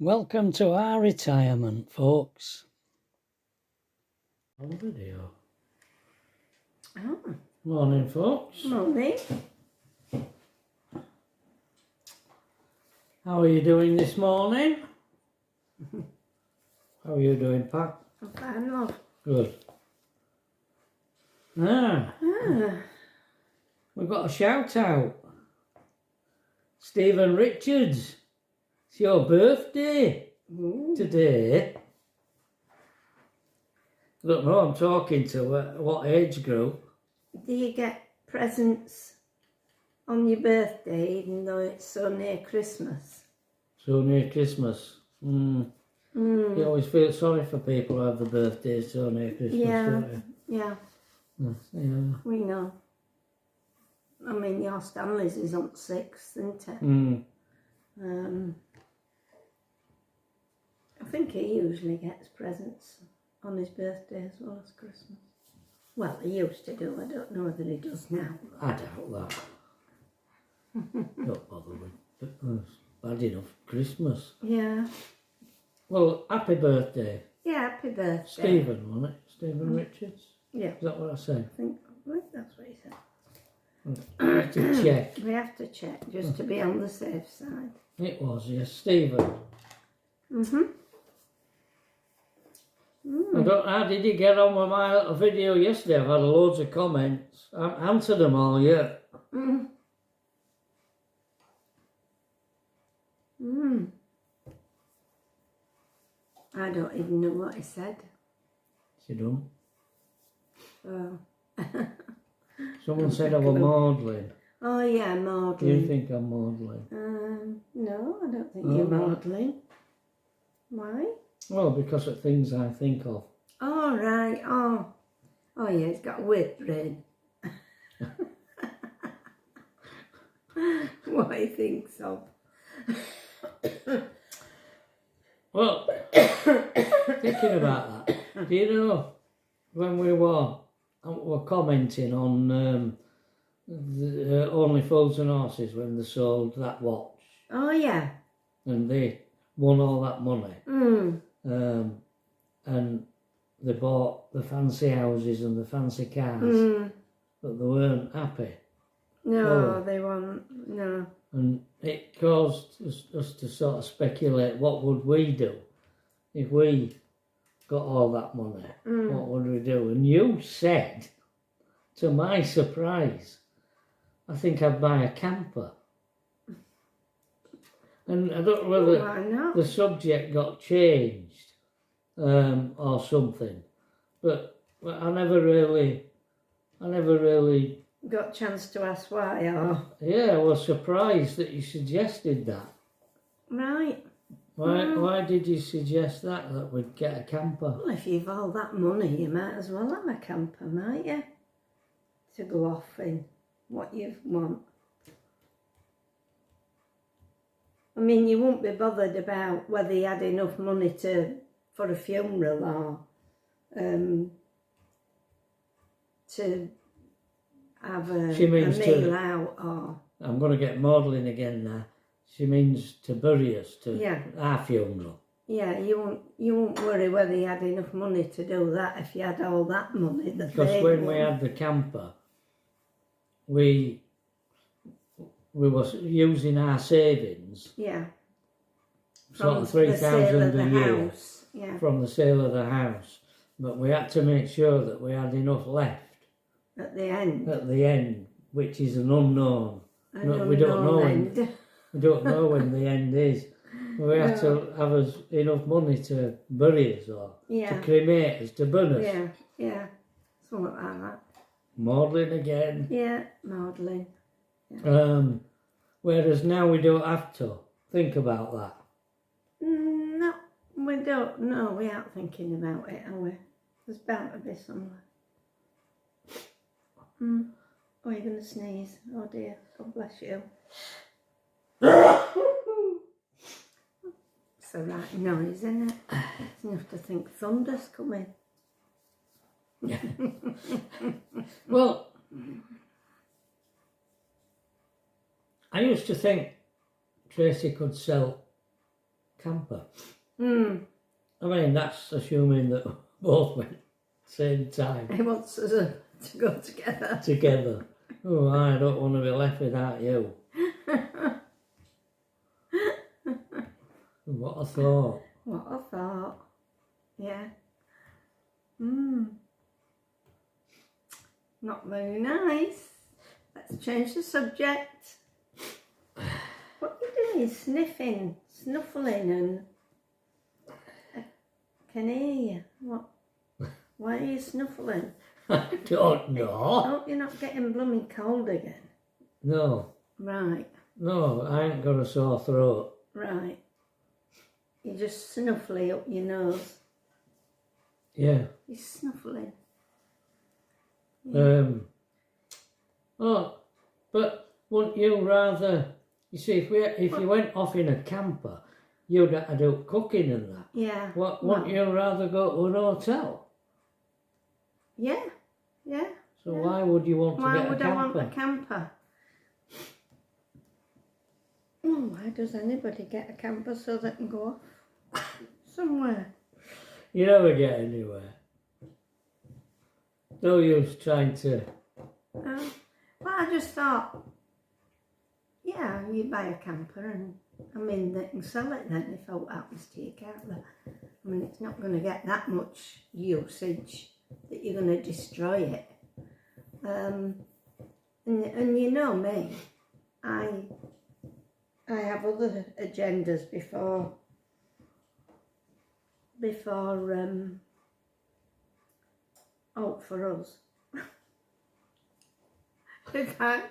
Welcome to our retirement, folks. On video. Oh. Morning, folks. Morning. How are you doing this morning? How are you doing, Pat? I'm fine, love. Good. We've got a shout out. Stephen Richards, it's your birthday today. I don't know, I'm talking to what age group? Do you get presents on your birthday even though it's so near Christmas? So near Christmas. You always feel sorry for people who have the birthdays so near Christmas, don't you? Yeah. Yeah. We know. I mean, your Stanley's is on 6th, isn't it? I think he usually gets presents on his birthday as well as Christmas. Well, he used to do. I don't know whether he does now. I doubt that. Don't bother with it. It's bad enough. Christmas. Yeah. Well, happy birthday. Yeah, happy birthday. Stephen, wasn't it? Stephen Richards? Yeah. Is that what I said? I think that's what he said. I have to check. We have to check just to be on the safe side. It was, yes, Stephen. How did you get on with my little video yesterday? I've had loads of comments. I haven't answered them all yet. I don't even know what he said. You don't? Oh. Someone said I was maudlin. Oh yeah, maudlin. Do you think I'm maudlin? No, I don't think you're maudlin. Why? Well, because of things I think of. Oh right. Oh yeah, he's got a weird brain. What he thinks of. Well, thinking about that, do you know when we were commenting on the Only Fools and Horses when they sold that watch? Oh yeah. And they won all that money. And they bought the fancy houses and the fancy cars, but they weren't happy. No, they weren't. No. And it caused us to sort of speculate, what would we do if we got all that money? What would we do? And you said, to my surprise, I think I'd buy a camper. And I don't know whether the subject got changed or something, but I never really Got a chance to ask why, or? Yeah, I was surprised that you suggested that. Right. Why did you suggest that we'd get a camper? Well, if you've all that money, you might as well have a camper, might you? To go off in what you want. I mean, you won't be bothered about whether you had enough money for a funeral or to have a meal out, or... I'm going to get maudlin again now. She means to bury us, our funeral. Yeah, you won't worry whether you had enough money to do that if you had all that money. Because when we had the camper, we were using our savings. Yeah. Sort of 3,000 a year. Yeah. From the sale of the house. But we had to make sure that we had enough left. At the end. At the end, which is an unknown. We don't know when. We don't know when the end is. We have to have us enough money to bury us or to cremate us, to burn us. Yeah. Something like that. Maudlin again. Yeah, maudlin. Yeah. Whereas now we don't have to think about that. No, we don't. No, we aren't thinking about it, are we? There's bound to be somewhere. Oh, you're going to sneeze. Oh dear, God bless you. It's the right noise, isn't it? It's enough to think thunder's coming. Well, I used to think Tracy could sell camper. Mm. I mean, that's assuming that both went same time. He wants us to go together. Together. Oh, I don't want to be left without you. What a thought. What a thought. Yeah. Not very nice. Let's change the subject. What are you doing? Sniffing, snuffling, and I can hear you. What? Why are you snuffling? I don't know. Hope you're not getting blooming cold again. No. Right, No, I ain't got a sore throat. right. You're just snuffling up your nose. Yeah. You're snuffling. Oh, but wouldn't you rather... You see, if you went off in a camper, you'd have to do cooking and that. Yeah. Wouldn't you rather go to an hotel? Yeah, yeah. So yeah. why would you want to Why get a would camper? I want a camper? Why does anybody get a camper so they can go off somewhere? You never get anywhere. No use trying to... Well, I just thought, yeah, you buy a camper and, I mean, they can sell it then if what happens to you, can't they? I mean, it's not going to get that much usage that you're going to destroy it. And you know me, I have other agendas before out for us. if I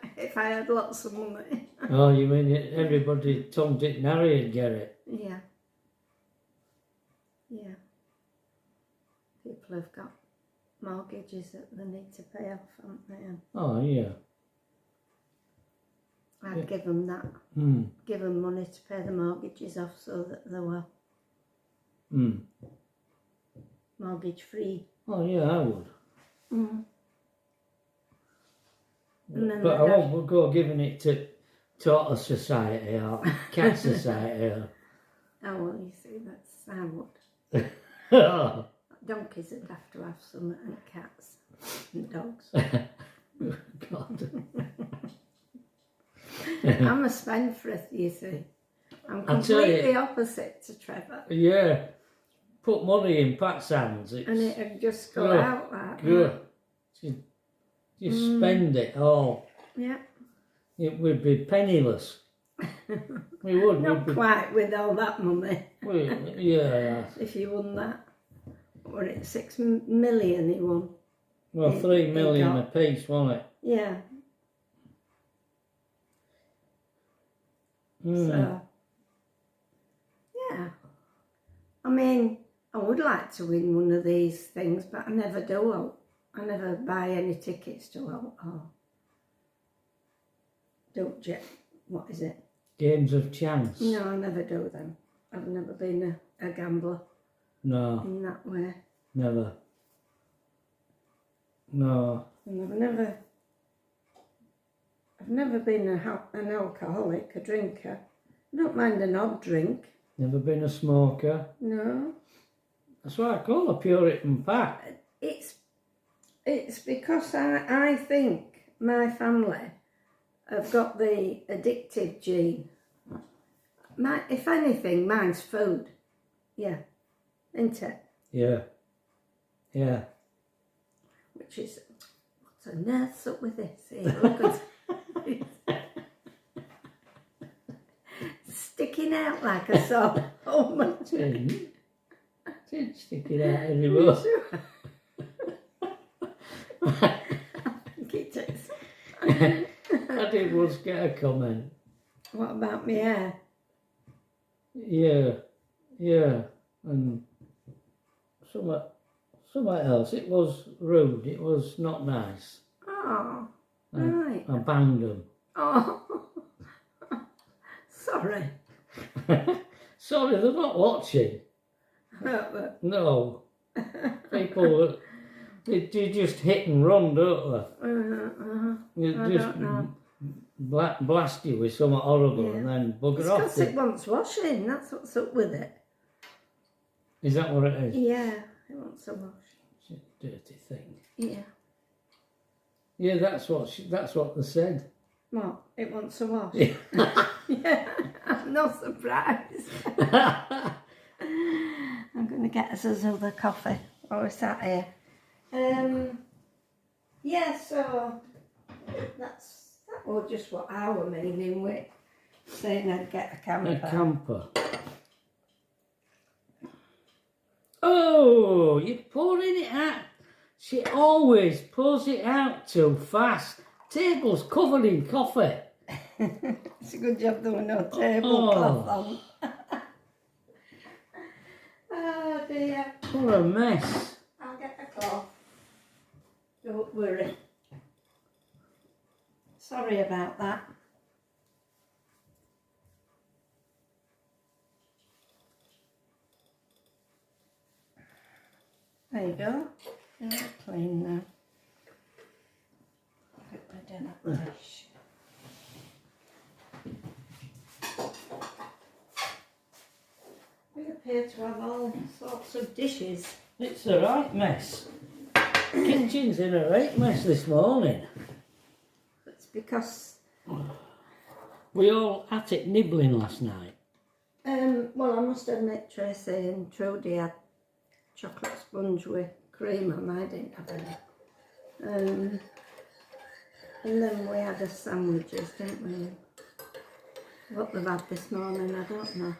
had lots of money. Oh, you mean everybody Tom, Dick and Harry would get it? Yeah. Yeah. People have got mortgages that they need to pay off, haven't they? And Oh, yeah. I'd give them that. Give them money to pay the mortgages off so that they were mortgage free. Oh, yeah, I would. But I won't go giving it to Tortoise Society or Cat Society. Or... Oh, well, you see, I would. Oh. Donkeys would have to have some, and cats and dogs. God. I'm a spendthrift, you see. I'm completely opposite to Trevor. Yeah. Put money in Pat's hands. And it'd just go out like that. You spend it all. Yeah. It would be penniless. We would. Not quite with all that money. Yeah. If you won that. What, it 6 million he won? Well, 3 million a piece, wasn't it? Yeah. So, yeah. I mean, I would like to win one of these things, but I never do. I never buy any tickets to what is it? Games of chance. No, I never do them. I've never been a gambler. No. In that way. Never. No. And I've never been an alcoholic, a drinker. I don't mind an odd drink. Never been a smoker. No. That's why I call a Puritan Pat. It's because I think my family have got the addictive gene. If anything, mine's food. Yeah. Isn't it? Yeah. Yeah. Which is, what's a nurse up with this? Here, look at sticking out like a sore. Oh my God. Didn't stick it out anymore. I think it is. I did once get a comment. What about my hair? Yeah. And somewhere else. It was rude. It was not nice. Oh, right. I banged them. Oh, sorry. Sorry, they're not watching. No. People, they just hit and run, don't they? I don't know. blast you with something horrible and then bugger It's off. because it wants washing. That's what's up with it. Is that what it is? Yeah, it wants a wash. It's a dirty thing. Yeah. Yeah, that's what they said. What? It wants a wash? Yeah. Yeah, I'm not surprised. I'm going to get us another coffee while we're sat here. Yeah, so that was just what I were meaning with saying I'd get a camper. A camper. Oh, you're pouring it out. She always pours it out too fast. Table's covered in coffee. It's a good job there were no tablecloth on. Oh dear. What a mess. I'll get a cloth. Don't worry. Sorry about that. There you go. They're clean now. Get rid of that dish. We appear to have all sorts of dishes. It's a right mess. Kitchen's in a right mess this morning. It's because We all at it nibbling last night. well, I must admit Tracy and Trudy had chocolate sponge with cream and I didn't have any. And then we had a sandwiches, didn't we? What they've had this morning, I don't know.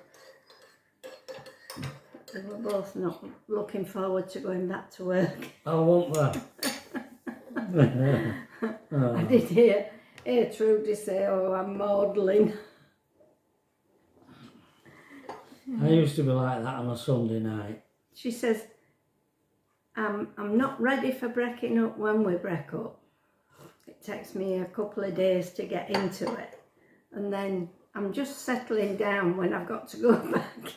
They were both not looking forward to going back to work. I want that. I did hear Trudy say, "Oh, I'm modelling." I used to be like that on a Sunday night. She says, I'm not ready for breaking up when we break up. It takes me a couple of days to get into it. And then I'm just settling down when I've got to go back.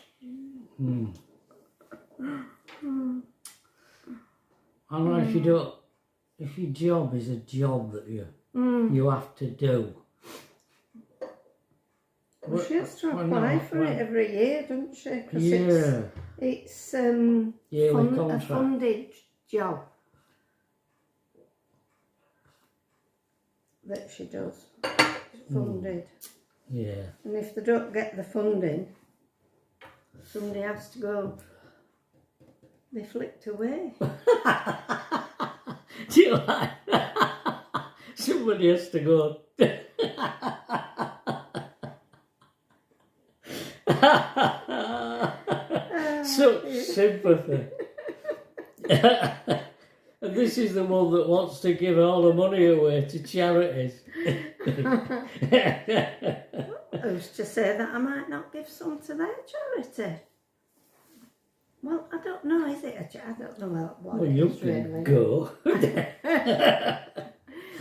I know if your job is a job that you have to do. Well, she has to apply for it every year, doesn't she? Because it's a funded job that she does. It's funded. Yeah. And if they don't get the funding, somebody has to go. They flipped away. Do you like that? Somebody has to go. Such sympathy. And this is the one that wants to give all the money away to charities. Who's to say that I might not give some to their charity? Well, I don't know, is it a charity? I don't know what it is really. Go.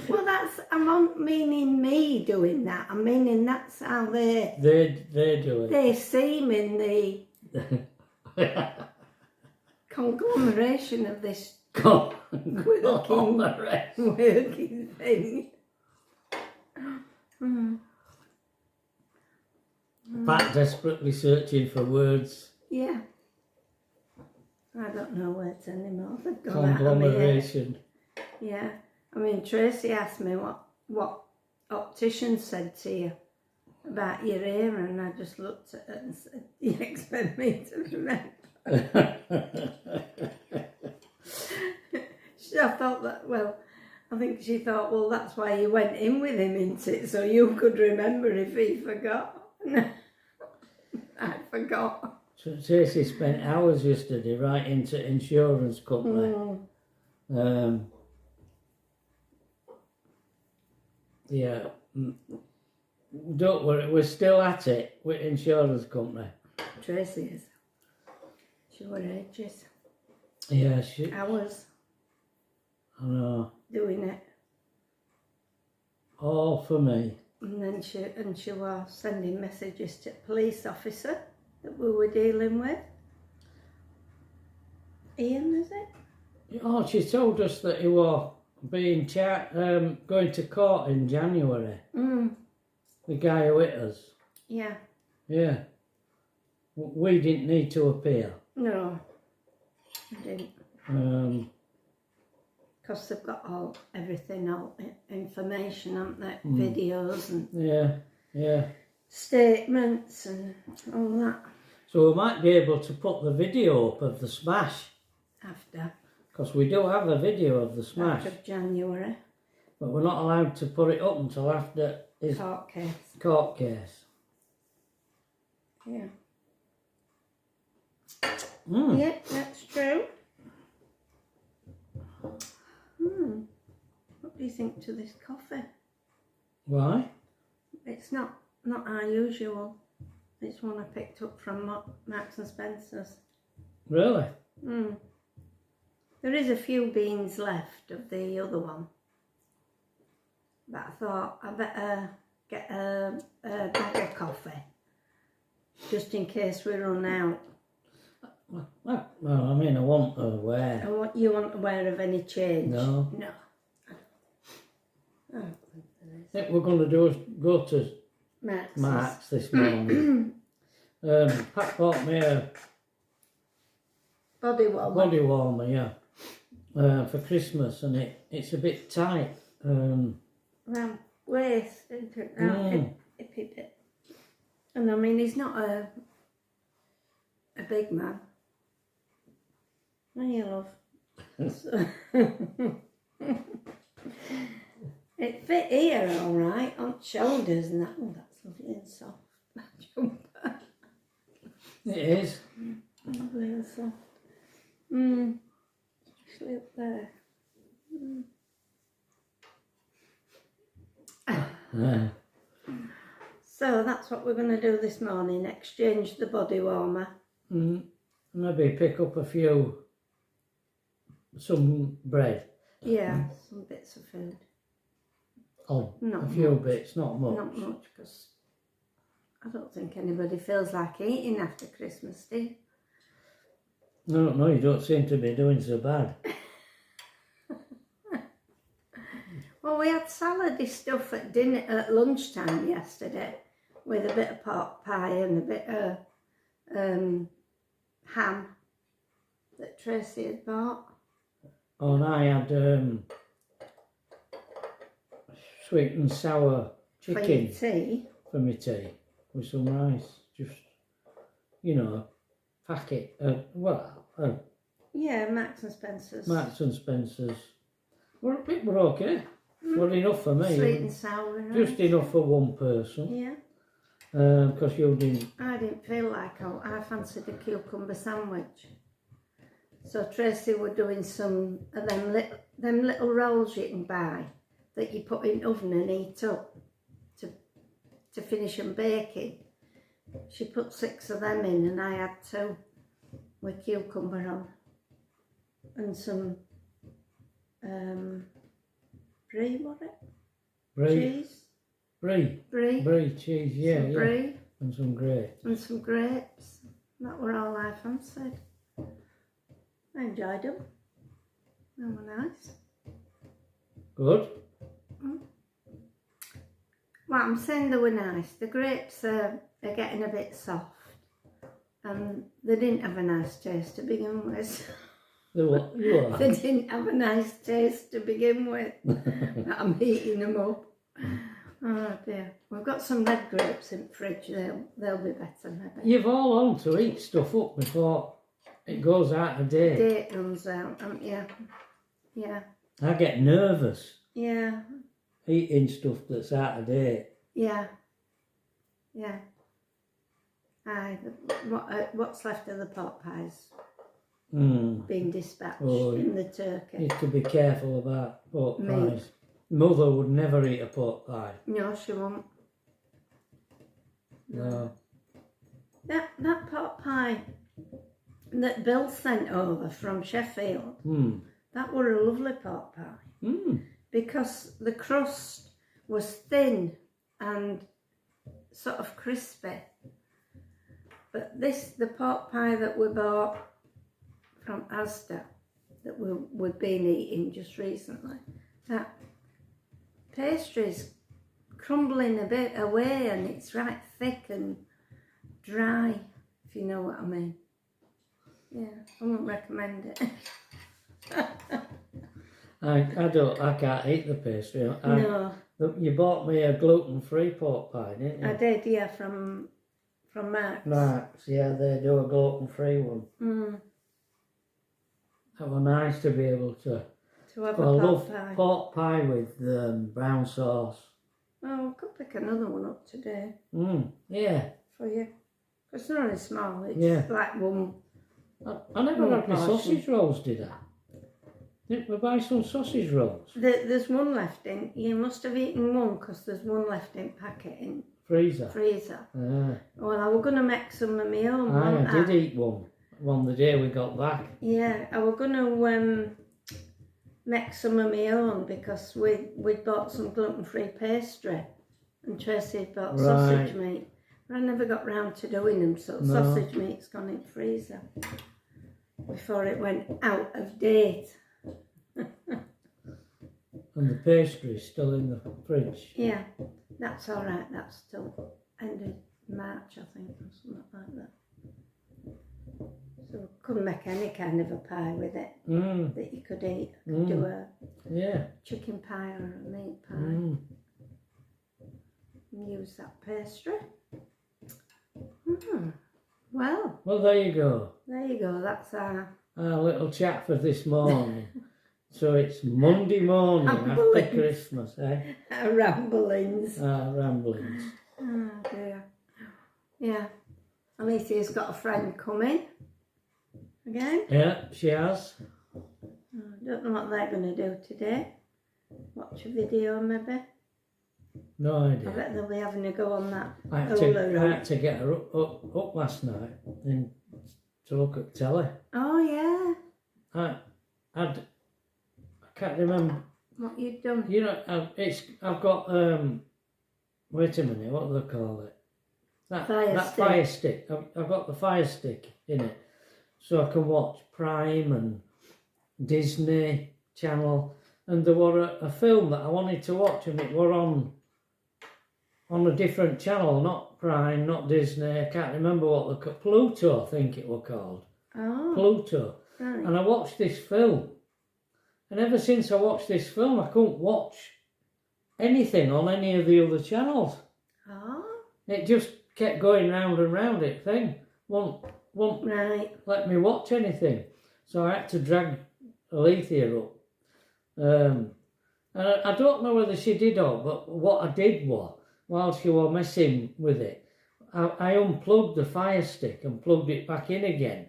Well, I'm meaning me doing that. I'm meaning that's how they do it. They seem in the conglomeration of this working thing. Pat desperately searching for words. Yeah. I don't know words anymore. They've gone Conglomeration. out of me. Yeah. I mean, Tracy asked me what optician said to you about your ear, and I just looked at it and said, "You expect me to remember?" I think she thought, well, that's why you went in with him, isn't it? So you could remember if he forgot. I forgot. So Tracy spent hours yesterday writing to insurance company. Yeah. Don't worry, we're still at it with insurance company. Tracy is. She were ages. Yeah, Hours. I know. Doing it. All for me. And then she was sending messages to the police officer that we were dealing with. Ian, is it? Oh, she told us that he was being going to court in January. The guy who hit us. Yeah. Yeah. We didn't need to appear. No, I didn't. Because they've got everything, all information, haven't they? Videos and yeah, statements and all that. So we might be able to put the video up of the smash. After. Because we do have a video of the smash. After January. But we're not allowed to put it up until after his court case. Yeah. Yeah, that's true. What do you think to this coffee? Why? It's not our usual. It's one I picked up from Marks and Spencer's. Really? There is a few beans left of the other one. But I thought I better get a bag of coffee. Just in case we run out. Well, I mean, I want aware. You weren't aware of any change? No. No. Oh, I think we're going to do is go to Mark's this morning. Pat bought me a body warmer, yeah, for Christmas, and it's a bit tight. Round waist, isn't it? Hippy bit. And I mean, he's not a big man. Are you, love? So, it fit here all right, on shoulders and that. Oh, that's lovely and soft. That jumper. It is. Lovely and soft. Especially up there. So that's what we're going to do this morning, exchange the body warmer. Maybe pick up some bread. Yeah, some bits of food. Oh, not a few much. bits, not much. Not much, because I don't think anybody feels like eating after Christmas, do you? No, you don't seem to be doing so bad. Well, we had salady stuff at dinner at lunchtime yesterday with a bit of pork pie and a bit of ham that Tracy had bought. Oh, and I had sweet and sour chicken for my tea with some rice. Just, packet. Yeah, Marks and Spencer's. Marks and Spencer's. We're okay. Well, enough for me. Sweet and sour. Just enough for one person. Yeah. Because you didn't. I didn't feel like I fancied a cucumber sandwich. So Tracy were doing some of them little rolls you can buy that you put in the oven and heat up to finish them baking. She put 6 of them in and I had 2 with cucumber on and some brie, was it? Cheese. Brie cheese, yeah. Brie. And some grapes. And some grapes. That were all I fancied. I enjoyed them. They were nice. Good. Well, I'm saying they were nice. The grapes are getting a bit soft. And they didn't have a nice taste to begin with. They what? You are? They didn't have a nice taste to begin with. I'm heating them up. Oh dear. We've got some red grapes in the fridge. They'll be better maybe. You've all on to eat stuff up before it goes out of date. Date runs out, haven't you? Yeah. I get nervous Yeah. eating stuff that's out of date. Yeah. Yeah. What's left of the pot pies being dispatched in the turkey. You have to be careful about pork Meat. pies. Mother would never eat a pork pie. No, she won't. No. That pot pie that Bill sent over from Sheffield, that were a lovely pot pie. Because the crust was thin and sort of crispy. But the pot pie that we bought from Asda, that we've been eating just recently, that pastry's crumbling a bit away, and it's right thick and dry, if you know what I mean. Yeah, I wouldn't recommend it. I can't eat the pastry. No. You bought me a gluten-free pork pie, didn't you? I did, yeah, from Mark's. Mark's, yeah, they do a gluten-free one. That was nice to be able to have I a love pork pie. pork pie with brown sauce. Oh, I could pick another one up today. Yeah. For you. It's not only small, it's like one. I never had my sausage rolls, did I? Did we buy some sausage rolls? There's one left in. You must have eaten one because there's one left in packet in freezer. Well, I was going to make some of my own. I did eat one the day we got back. Yeah, I was going to make some of my own because we bought some gluten-free pastry and Tracy had bought sausage meat. But I never got round to doing them, so sausage meat's gone in the freezer before it went out of date. And the pastry's still in the fridge. Yeah, that's all right. That's still ended March, I think, or something like that. So we couldn't make any kind of a pie with it that you could eat. Could do a chicken pie or a meat pie and use that pastry. Well, there you go. There you go. That's our little chat for this morning. So it's Monday morning after Christmas, eh? Our ramblings. Ramblings. Oh dear. Yeah. Alicia's got a friend coming again. Yeah, she has. I don't know what they're going to do today. Watch a video maybe. No idea. I bet they'll be having a go on that. I had to get her up last night and to look at telly. Oh yeah. I can't remember what you'd done. You know, I've got wait a minute, what do they call it? That fire stick. I've got the fire stick in it, so I can watch Prime and Disney Channel. And there was a film that I wanted to watch, and it were on a different channel, not Prime, not Disney. I can't remember what Pluto, I think it was called. Oh. Pluto. Right. And I watched this film. And ever since I watched this film, I couldn't watch anything on any of the other channels. Oh. It just kept going round and round it thing. Won't let me watch anything. So I had to drag Alethea up. And I don't know whether she did or, but what I did was, while she was messing with it, I unplugged the fire stick and plugged it back in again.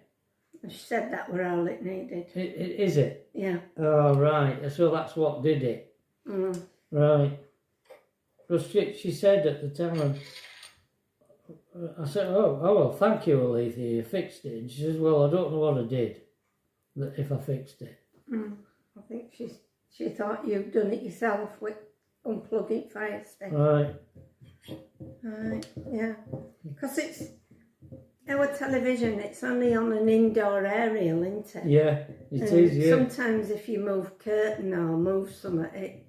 She said that were all it needed. Is it? Yeah. Oh, right. So that's what did it. Right. Because she said at the time, I said, oh, well, thank you, Alethea, you fixed it. And she says, well, I don't know what I did, if I fixed it. I think she thought you'd done it yourself with unplugging fire stick. Right. Right, yeah. Because it's our television, it's only on an indoor aerial, isn't it? Yeah, it is, yeah. Sometimes if you move curtain or move something,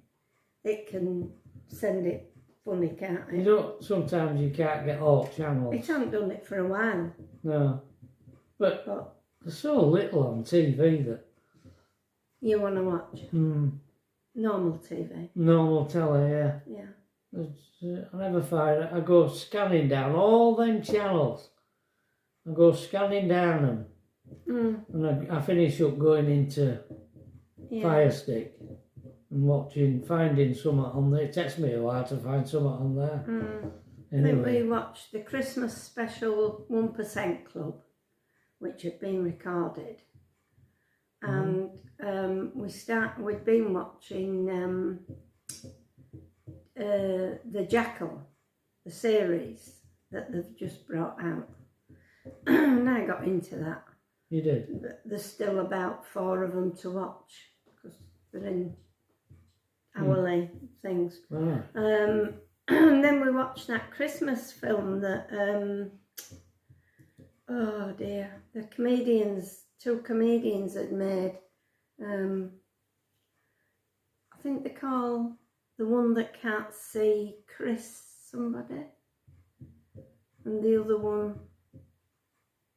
it can send it funny, can't it? You know, sometimes you can't get all channels. It hasn't done it for a while. No. But there's so little on TV that... You want to watch? Normal TV? Normal telly, yeah. Yeah. I never find it. I go scanning down all them channels. I go scanning down them. And I finish up going into Fire Stick and finding something on there. It takes me a while to find something on there. Anyway. I think we watched the Christmas special 1% Club, which had been recorded. And we'd been watching The Jackal, the series that they've just brought out. And I got into that. You did? There's still about 4 of them to watch because they're in hourly things. And then we watched that Christmas film that, oh dear, the comedians, 2 comedians had made. I think they call the one that can't see Chris somebody, and the other one,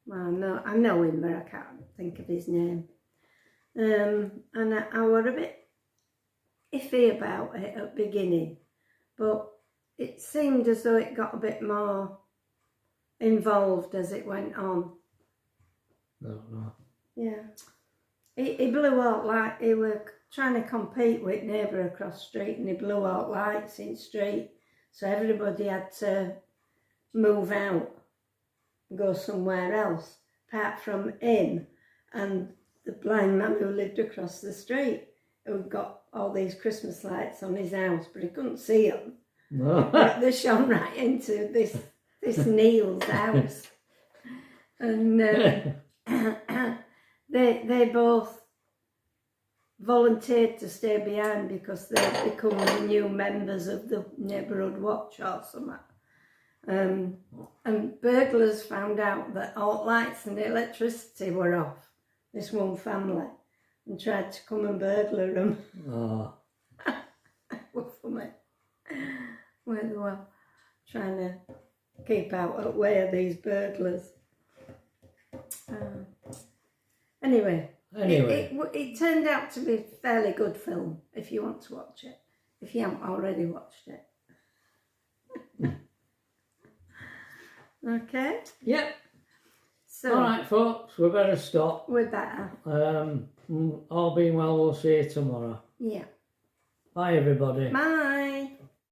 well, I know him, but I can't think of his name. And I were a bit iffy about it at the beginning, but it seemed as though it got a bit more involved as it went on. Don't know. Yeah. He blew out like he were trying to compete with neighbour across the street, and he blew out lights in the street, so everybody had to move out and go somewhere else, apart from him and the blind man who lived across the street, who got all these Christmas lights on his house, but he couldn't see them. But they shone right into this Neil's house. And they both volunteered to stay behind because they'd become the new members of the neighbourhood watch or something. And burglars found out that all lights and electricity were off, this one family, and tried to come and burglar them. Oh. Were funny. Where they were trying to keep out of the way of these burglars. Anyway, it turned out to be a fairly good film if you want to watch it, if you haven't already watched it. Okay? Yep. So, all right, folks, we better stop. We better. All being well, we'll see you tomorrow. Yeah. Bye, everybody. Bye.